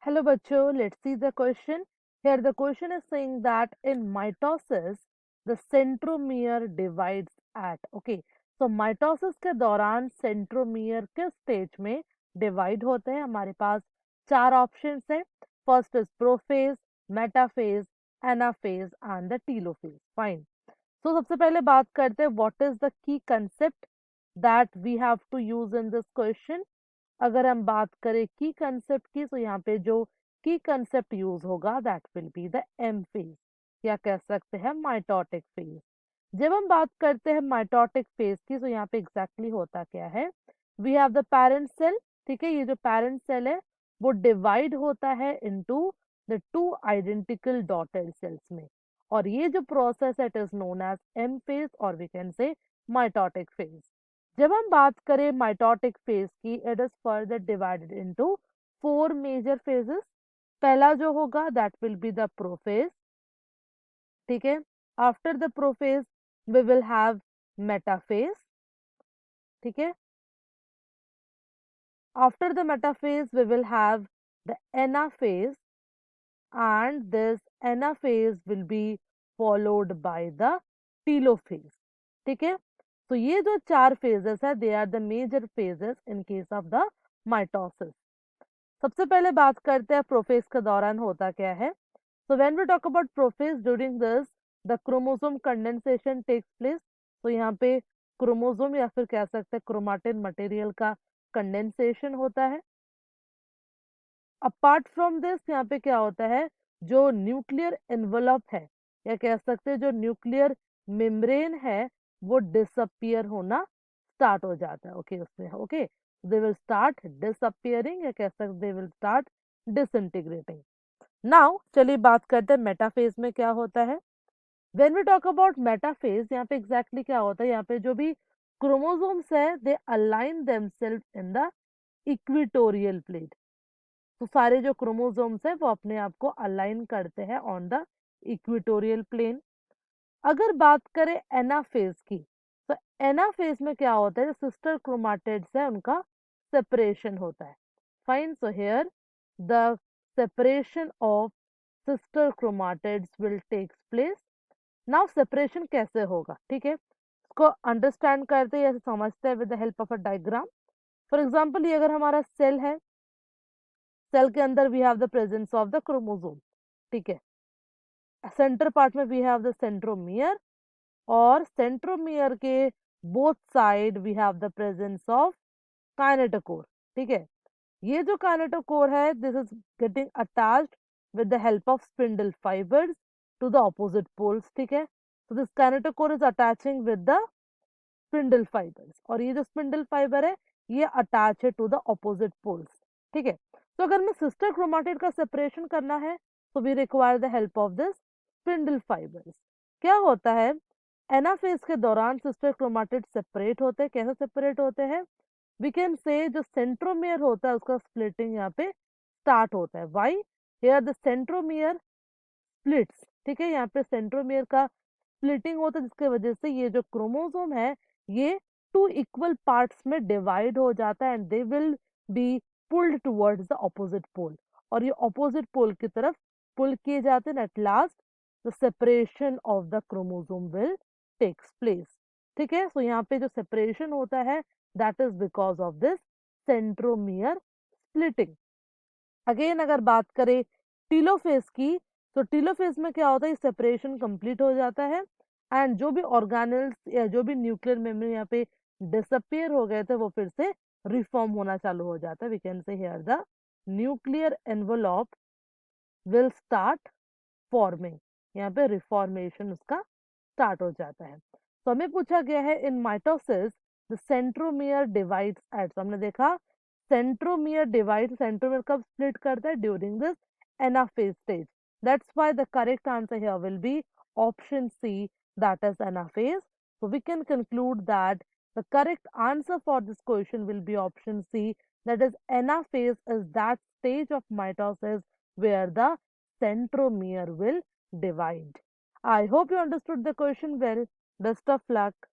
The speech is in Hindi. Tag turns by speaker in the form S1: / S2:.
S1: Hello, bachcho. Let's see the question. Here, the question is saying that in mitosis, the centromere divides at. Okay, so mitosis के दौरान centromere किस stage में divide होते हैं? हमारे पास चार options हैं. First is prophase, metaphase, anaphase and the telophase. Fine. So सबसे पहले बात करते हैं what is the key concept that we have to use in this question. अगर हम बात करें की कंसेप्ट की तो यहाँ पे जो की कंसेप्ट यूज होगा that will be the M phase या कह सकते हैं माइटोटिक फेज। जब हम बात करते हैं माइटोटिक फेज की तो यहाँ पे एग्जैक्टली होता क्या है, we have the parent cell. ठीक है, ये जो पेरेंट सेल है वो डिवाइड होता है into the two identical daughter cells में, और ये जो प्रोसेस है it is known as M phase और we can say mitotic phase. जब हम बात करें माइटोटिक फेज की, it is further divided into four major phases. पहला जो होगा that will be the prophase. ठीक है, after the prophase we will have metaphase. ठीक है, after the metaphase we will have the anaphase and this anaphase will be followed by the telophase। ठीक है, तो ये जो चार फेजेस है they are the major phases in case of the mitosis. सबसे पहले बात करते हैं प्रोफेज के दौरान होता क्या है। So when we talk about prophase during this the chromosome condensation takes place. तो यहाँ पे क्रोमोसोम या फिर कह सकते हैं क्रोमाटिन मटेरियल का कंडेंसेशन होता है। अपार्ट फ्रॉम दिस यहाँ पे क्या होता है, जो न्यूक्लियर एनवलप है या कह सकते हैं जो न्यूक्लियर मेम्ब्रेन है वो डिसअपियर होना स्टार्ट हो जाता है। ओके उसमें okay they will start disappearing या कह सकते they will start disintegrating. Now चलिए बात करते हैं मेटाफेज में क्या होता है। When we talk about metaphase यहाँ पे एग्जैक्टली क्या होता है, यहाँ पे जो भी क्रोमोसोम्स है they align themselves in the equatorial plane. तो सारे जो क्रोमोसोम्स है वो अपने आप को अलाइन करते हैं ऑन द इक्वेटोरियल प्लेन। अगर बात करें एनाफेज की, तो एनाफेज में क्या होता है, जो सिस्टर क्रोमाटिड्स है उनका सेपरेशन होता है। Fine, so here the separation of sister chromatids will takes place. Now separation कैसे होगा, ठीक है, इसको अंडरस्टैंड करते हैं या समझते हैं with the help of a diagram. For example ये अगर हमारा सेल है, सेल के अंदर we have the presence of the chromosome. ठीक है, सेंटर पार्ट में वी हैव द सेंट्रोमियर और सेंट्रोमियर के both side we have the presence of kinetochore. ठीक है, ये जो काइनेटोकोर है this is getting attached with the help of spindle fibres to the opposite poles. ठीक है, so this kinetochore is attaching with the spindle fibers और ये जो स्पिंडल फाइबर है ये अटैच है टू द ऑपोजिट पोल्स। ठीक है, तो अगर मैं सिस्टर क्रोमाटिड का सेपरेशन करना है तो we require the help of this spindle fibres. क्या होता है, एनाफेज के दौरान सिस्टर क्रोमाटिड सेपरेट होते हैं। कैसे सेपरेट होते हैं, वी कैन से जो सेंट्रोमियर होता है उसका स्प्लिटिंग यहाँ पे स्टार्ट होता है। Why, here the centromere splits. ठीक है, यहाँ पे सेंट्रोमियर का स्प्लिटिंग होता है जिसकी वजह से ये जो क्रोमोसोम है ये टू इक्वल पार्ट्स में डिवाइड हो जाता है and they will be pulled towards the opposite pole, और ये ऑपोजिट पोल की तरफ पुल किए जाते हैं। At last the separation of the chromosome will takes place. ठीक है, सो यहाँ पे जो सेपरेशन होता है that is because of this centromere splitting. Again अगर बात करें टीलोफेज की, तो टीलोफेज में क्या होता है, सेपरेशन कंप्लीट हो जाता है एंड जो भी ऑर्गेनेल्स या जो भी न्यूक्लियर मेम्ब्रेन यहाँ पे डिसअपियर हो गए थे वो फिर से रिफॉर्म होना चालू हो जाता है। We can say here the nuclear envelope will start forming, यहाँ पे रिफॉर्मेशन उसका स्टार्ट हो जाता है। तो हमें पूछा गया है in mitosis the centromere divides at. तो हमने देखा सेंट्रोमियर डिवाइड, सेंट्रोमियर कब स्प्लिट करता है, during this anaphase stage. That's why the correct answer here will be option C, that is anaphase। So we can conclude that the correct answer for this question will be option C, that is anaphase is that stage of mitosis where the centromere will divide. I hope you understood the question well. Best of luck.